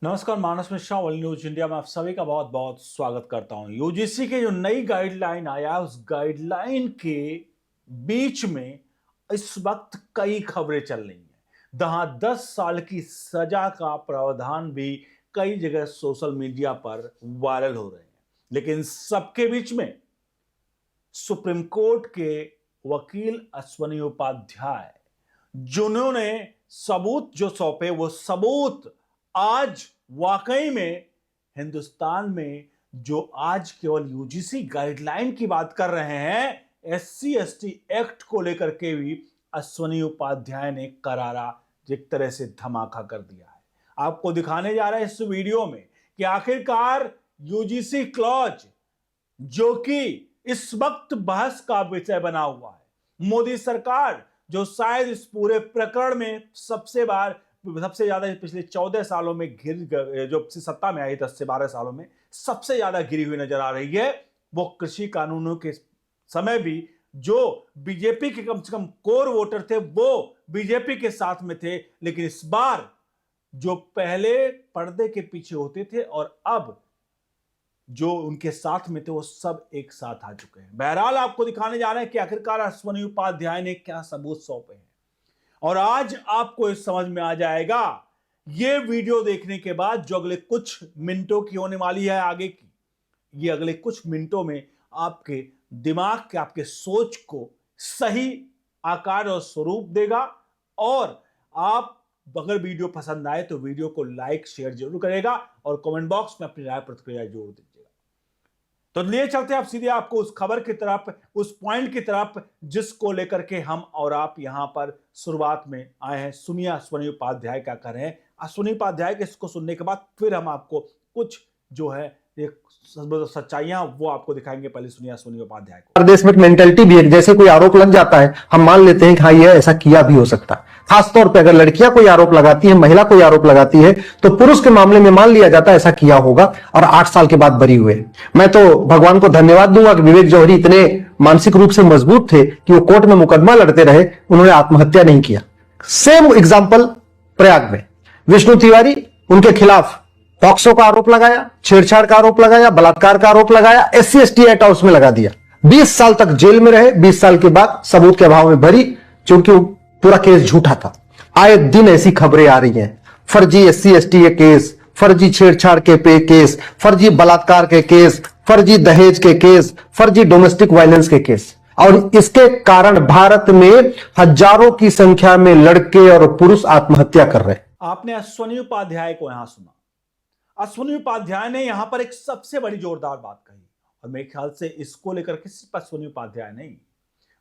नमस्कार, मानस Mishra, world news India में आप सभी का बहुत बहुत स्वागत करता हूं। यूजीसी के जो नई गाइडलाइन आया, उस गाइडलाइन के बीच में इस वक्त कई खबरें चल रही हैं। जहां 10 साल की सजा का प्रावधान भी कई जगह सोशल मीडिया पर वायरल हो रहे हैं। लेकिन सबके बीच में सुप्रीम कोर्ट के वकील अश्वनी उपाध्याय, जिन्होंने सबूत जो सौंपे, वो सबूत आज वाकई में हिंदुस्तान में जो आज केवल यूजीसी गाइडलाइन की बात कर रहे हैं, एससी एसटी एक्ट को लेकर के भी अश्वनी उपाध्याय ने करारा एक तरह से धमाका कर दिया है। आपको दिखाने जा रहे हैं इस वीडियो में कि आखिरकार यूजीसी क्लॉज, जो कि इस वक्त बहस का विषय बना हुआ है, मोदी सरकार जो शायद इस पूरे प्रकरण में सबसे ज्यादा पिछले 14 सालों में जो सत्ता में आई, 10 से 12 सालों में सबसे ज्यादा घिरी हुई नजर आ रही है, वो कृषि कानूनों के समय भी जो बीजेपी के कम से कम कोर वोटर थे वो बीजेपी के साथ में थे। लेकिन इस बार जो पहले पर्दे के पीछे होते थे और अब जो उनके साथ में थे, वो सब एक साथ आ चुके हैं। बहरहाल आपको दिखाने जा रहे हैं कि आखिरकार अश्वनी उपाध्याय ने क्या सबूत सौंपे हैं, और आज आपको इस समझ में आ जाएगा ये वीडियो देखने के बाद, जो अगले कुछ मिनटों की होने वाली है आगे की। ये अगले कुछ मिनटों में आपके दिमाग के, आपके सोच को सही आकार और स्वरूप देगा। और आप अगर वीडियो पसंद आए तो वीडियो को लाइक शेयर जरूर करेगा और कमेंट बॉक्स में अपनी राय प्रतिक्रिया जरूर दीजिएगा। तो लिए चलते हैं आप सीधे आपको उस खबर की तरफ, उस पॉइंट की तरफ जिसको लेकर के हम और आप यहां पर शुरुआत में आए हैं। सुनिए अश्वनी उपाध्याय क्या कर रहे हैं। अश्वनी उपाध्याय के इसको सुनने के बाद फिर हम आपको कुछ जो है एक सच्चाइयां वो आपको दिखाएंगे। पहले सुनिए अश्वनी उपाध्याय को। देश में एक मेंटेलिटी भी है, जैसे कोई आरोप लग जाता है हम मान लेते हैं कि हाँ ये ऐसा किया भी हो सकता है। खासतौर पे अगर लड़कियां कोई आरोप लगाती है, महिला कोई आरोप लगाती है, तो पुरुष के मामले में मान लिया जाता है ऐसा किया होगा और 8 साल के बाद बरी हुए। मैं तो भगवान को धन्यवाद दूंगा कि विवेक जौहरी इतने मानसिक रूप से मजबूत थे कि वो कोर्ट में मुकदमा लड़ते रहे, उन्होंने आत्महत्या नहीं किया। सेम एग्जाम्पल प्रयाग में विष्णु तिवारी, उनके खिलाफ पॉक्सो का आरोप लगाया, छेड़छाड़ का आरोप लगाया, बलात्कार का आरोप लगाया, एससी एसटी एक्ट उसमें लगा दिया। 20 साल तक जेल में रहे। 20 साल के बाद सबूत के अभाव में भरी, क्योंकि पूरा केस झूठा था। आए दिन ऐसी खबरें आ रही हैं, फर्जी एससी एसटी के केस, फर्जी छेड़छाड़ के केस, फर्जी बलात्कार के केस, फर्जी दहेज के केस, फर्जी डोमेस्टिक वायलेंस के केस। और इसके कारण भारत में हजारों की संख्या में लड़के और पुरुष आत्महत्या कर रहे हैं। आपने अश्वनी उपाध्याय को यहां सुना। अश्वनी उपाध्याय ने यहां पर एक सबसे बड़ी जोरदार बात कही, और मेरे ख्याल से इसको लेकर के सिर्फ अश्वनी उपाध्याय नहीं,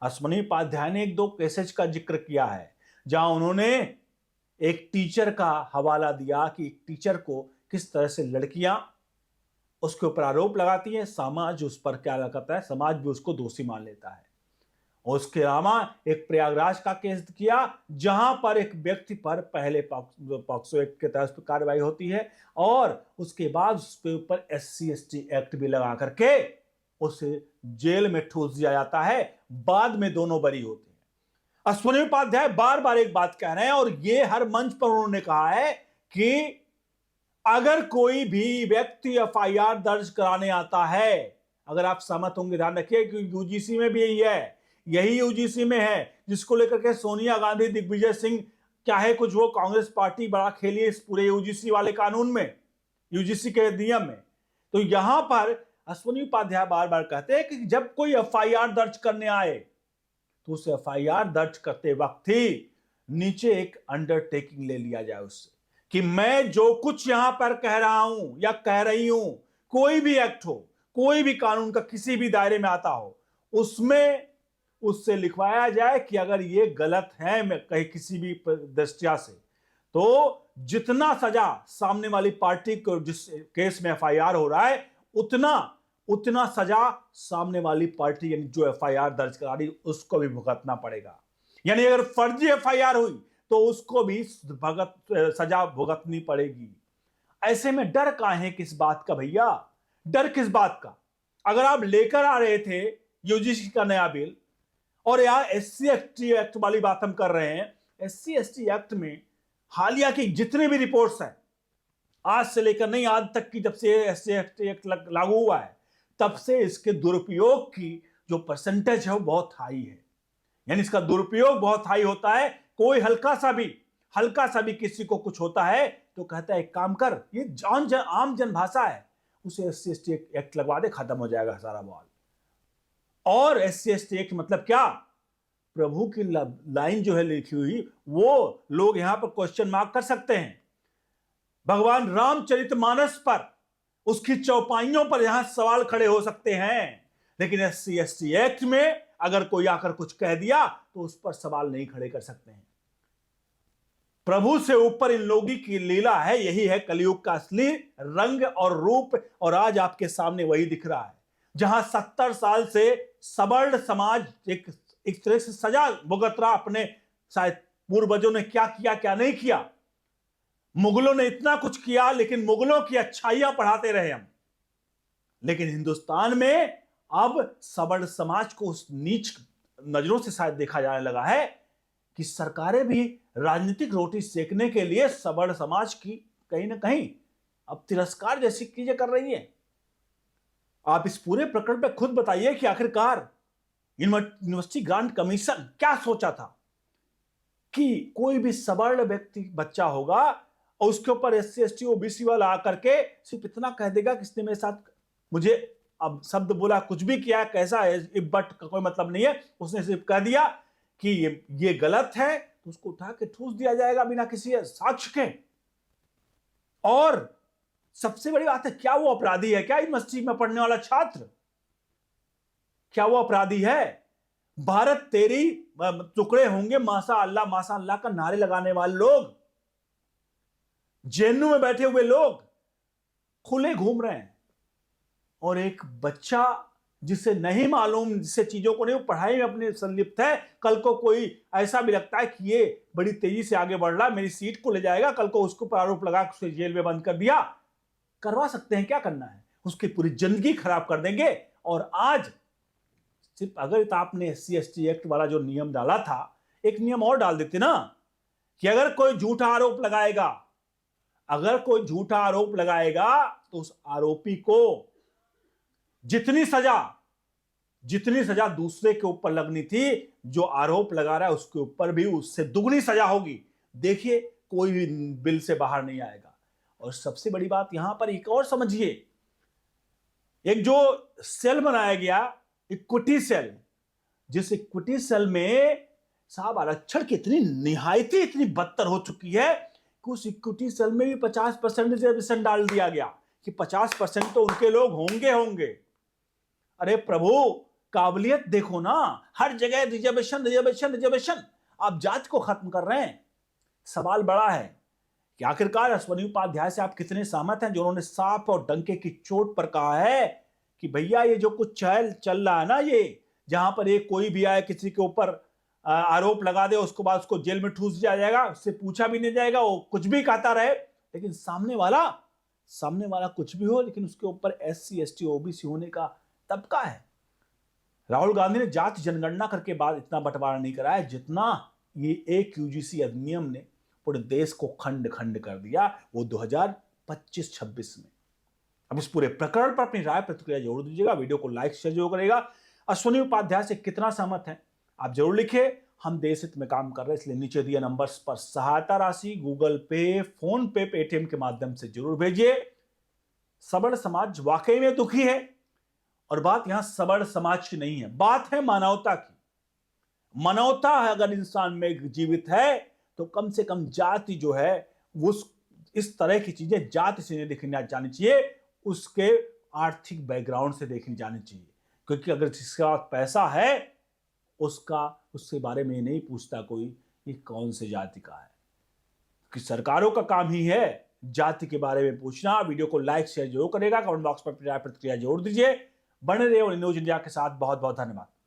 अश्वनी उपाध्याय ने एक दो केसेज का जिक्र किया है जहां उन्होंने एक टीचर का हवाला दिया कि एक टीचर को किस तरह से लड़कियां उसके ऊपर आरोप लगाती है, समाज उस पर क्या लगाता है, समाज भी उसको दोषी मान लेता है। उसके अलावा एक प्रयागराज का केस किया जहां पर एक व्यक्ति पर पहले पॉक्सो एक्ट के तहत कार्रवाई होती है और उसके बाद उसके ऊपर एससी एसटी एक्ट भी लगा करके उसे जेल में ठूस दिया जाता है। बाद में दोनों बरी होते हैं। अश्वनी उपाध्याय बार बार एक बात कह रहे हैं, और ये हर मंच पर उन्होंने कहा है कि अगर कोई भी व्यक्ति एफआईआर दर्ज कराने आता है, अगर आप सहमत होंगे, ध्यान रखिए कि यूजीसी में भी यही यूजीसी में है जिसको लेकर के सोनिया गांधी, दिग्विजय सिंह, चाहे कुछ वो कांग्रेस पार्टी बड़ा खेली इस पूरे यूजीसी वाले कानून में, यूजीसी के नियम में। तो यहां पर अश्वनी उपाध्याय बार बार कहते हैं कि जब कोई एफआईआर दर्ज करने आए तो उस एफआईआर दर्ज करते वक्त ही नीचे एक अंडरटेकिंग ले लिया जाए उससे कि मैं जो कुछ यहां पर कह रहा हूं या कह रही हूं, कोई भी एक्ट हो, कोई भी कानून का किसी भी दायरे में आता हो, उसमें उससे लिखवाया जाए कि अगर ये गलत है मैं कहीं किसी भी दृष्टि से, तो जितना सजा सामने वाली पार्टी को जिस केस में एफआईआर हो रहा है उतना सजा सामने वाली पार्टी यानी जो एफआईआर दर्ज करा रही उसको भी भुगतना पड़ेगा। यानी अगर फर्जी एफआईआर हुई तो उसको भी सजा भुगतनी पड़ेगी। ऐसे में डर काहे किस बात का भैया? डर किस बात का? अगर आप लेकर आ रहे थे यूजीसी का नया बिल और यहां एससी एसटी एक्ट वाली बात हम कर रहे हैं, एससी एसटी एक्ट में हालिया की जितने भी रिपोर्ट्स हैं आज से लेकर नहीं, आज तक की जब से एससी एसटी एक्ट लागू हुआ है तब से इसके दुरुपयोग की जो परसेंटेज है वो बहुत हाई है। यानी इसका दुरुपयोग बहुत हाई होता है। कोई हल्का सा भी किसी को कुछ होता है तो कहता है एक काम कर, ये आम जन भाषा है, उसे एससी एसटी एक्ट लगवा दे, खत्म हो जाएगा सारा बवाल। और एससी एसटी एक्ट मतलब क्या? प्रभु की लाइन जो है लिखी हुई, वो लोग यहां पर क्वेश्चन मार्क कर सकते हैं। भगवान रामचरितमानस पर, उसकी चौपाइयों पर यहां सवाल खड़े हो सकते हैं, लेकिन एससी एसटी एक्ट में अगर कोई आकर कुछ कह दिया तो उस पर सवाल नहीं खड़े कर सकते हैं। प्रभु से ऊपर इन लोगों की लीला है। यही है कलयुग का असली रंग और रूप। और आज आपके सामने वही दिख रहा है, जहां 70 साल से सवर्ण समाज एक तरह से सजा भुगत रहा। अपने शायद पूर्वजों ने क्या किया क्या नहीं किया, मुगलों ने इतना कुछ किया, लेकिन मुगलों की अच्छाइयां पढ़ाते रहे हम। लेकिन हिंदुस्तान में अब सवर्ण समाज को उस नीच नजरों से शायद देखा जाने लगा है कि सरकारें भी राजनीतिक रोटी सेकने के लिए सवर्ण समाज की कहीं ना कहीं अब तिरस्कार जैसी चीजें कर रही है। आप इस पूरे प्रकरण पे खुद बताइए कि आखिरकार यूनिवर्सिटी ग्रांट कमीशन क्या सोचा था कि कोई भी सवर्ण व्यक्ति बच्चा होगा और उसके ऊपर एससी एसटी ओबीसी वाला आकर के सिर्फ इतना कह देगा कि इसने मेरे साथ, मुझे अब शब्द बोला, कुछ भी किया, कैसा है, इफ बट का कोई मतलब नहीं है, उसने सिर्फ कह दिया कि ये गलत है, तो उसको उठा के ठूस दिया जाएगा बिना किसी साक्ष्य के। और सबसे बड़ी बात है, क्या वो अपराधी है? क्या यूनिवर्सिटी में पढ़ने वाला छात्र क्या वो अपराधी है? भारत तेरी टुकड़े होंगे माशा अल्लाह का नारे लगाने वाले लोग, जेएनयू में बैठे हुए लोग खुले घूम रहे हैं, और एक बच्चा जिसे नहीं मालूम, जिसे चीजों को नहीं, पढ़ाई में अपने संलिप्त है, कल को कोई ऐसा भी लगता है कि ये बड़ी तेजी से आगे बढ़ रहा है, मेरी सीट को ले जाएगा, कल को उसको पर आरोप लगा उसे जेल में बंद कर दिया, करवा सकते हैं। क्या करना है? उसकी पूरी जिंदगी खराब कर देंगे। और आज सिर्फ अगर आपने एससी एसटी एक्ट वाला जो नियम डाला था, एक नियम और डाल देते ना, कि अगर कोई झूठा आरोप लगाएगा तो उस आरोपी को जितनी सजा दूसरे के ऊपर लगनी थी, जो आरोप लगा रहा है उसके ऊपर भी उससे दुगनी सजा होगी। देखिए, कोई भी बिल से बाहर नहीं आएगा। और सबसे बड़ी बात यहां पर एक और समझिए, एक जो सेल बनाया गया, इक्विटी सेल, जिस इक्विटी सेल में साहब आरक्षण की इतनी बदतर हो चुकी है कि उस इक्विटी सेल में भी 50% रिजर्वेशन डाल दिया गया कि 50% तो उनके लोग होंगे। अरे प्रभु, काबिलियत देखो ना, हर जगह रिजर्वेशन। आप जाति को खत्म कर रहे हैं। सवाल बड़ा है कि आखिरकार अश्विनी उपाध्याय से आप कितने सहमत हैं, जो उन्होंने साफ और डंके की चोट पर कहा है कि भैया ये जो कुछ चल रहा है ना, ये जहां पर एक कोई भी आए किसी के ऊपर आरोप लगा दे, उसके बाद उसको जेल में ठूस दिया जाएगा, उससे पूछा भी नहीं जाएगा, वो कुछ भी कहता रहे, लेकिन सामने वाला कुछ भी हो, लेकिन उसके ऊपर एससी एसटी ओबीसी होने का तबका है। राहुल गांधी ने जाति जनगणना करके बाद इतना बंटवारा नहीं कराया जितना ये एक यूजीसी अधिनियम ने पूरे देश को खंड खंड कर दिया, वो 2025-26 में। अब इस पूरे प्रकरण पर अपनी राय प्रतिक्रिया जरूर दीजिएगा। वीडियो को लाइक शेयर जरूर करेगा। अश्विनी उपाध्याय से कितना सहमत है आप जरूर लिखिए। हम देश हित में काम कर रहे हैं, इसलिए नीचे दिए नंबर्स पर सहायता राशि गूगल पे, फोन पे, पेटीएम के माध्यम से जरूर भेजिए। सवर्ण समाज वाकई में दुखी है, और बात यहां सवर्ण समाज की नहीं है, बात है मानवता की। मानवता अगर इंसान में जीवित है तो कम से कम जाति जो है, उस इस तरह की चीजें जाति से नहीं देखी जानी चाहिए, उसके आर्थिक बैकग्राउंड से देखनी जानी चाहिए। क्योंकि अगर जिसके पास पैसा है, उसके बारे में नहीं पूछता कोई ये कौन से जाति का है, कि सरकारों का काम ही है जाति के बारे में पूछना। वीडियो को लाइक शेयर जरूर करेगा, कमेंट बॉक्स पर प्रतिक्रिया जरूर दीजिए। बने रहिए और न्यूज इंडिया के साथ। बहुत बहुत धन्यवाद।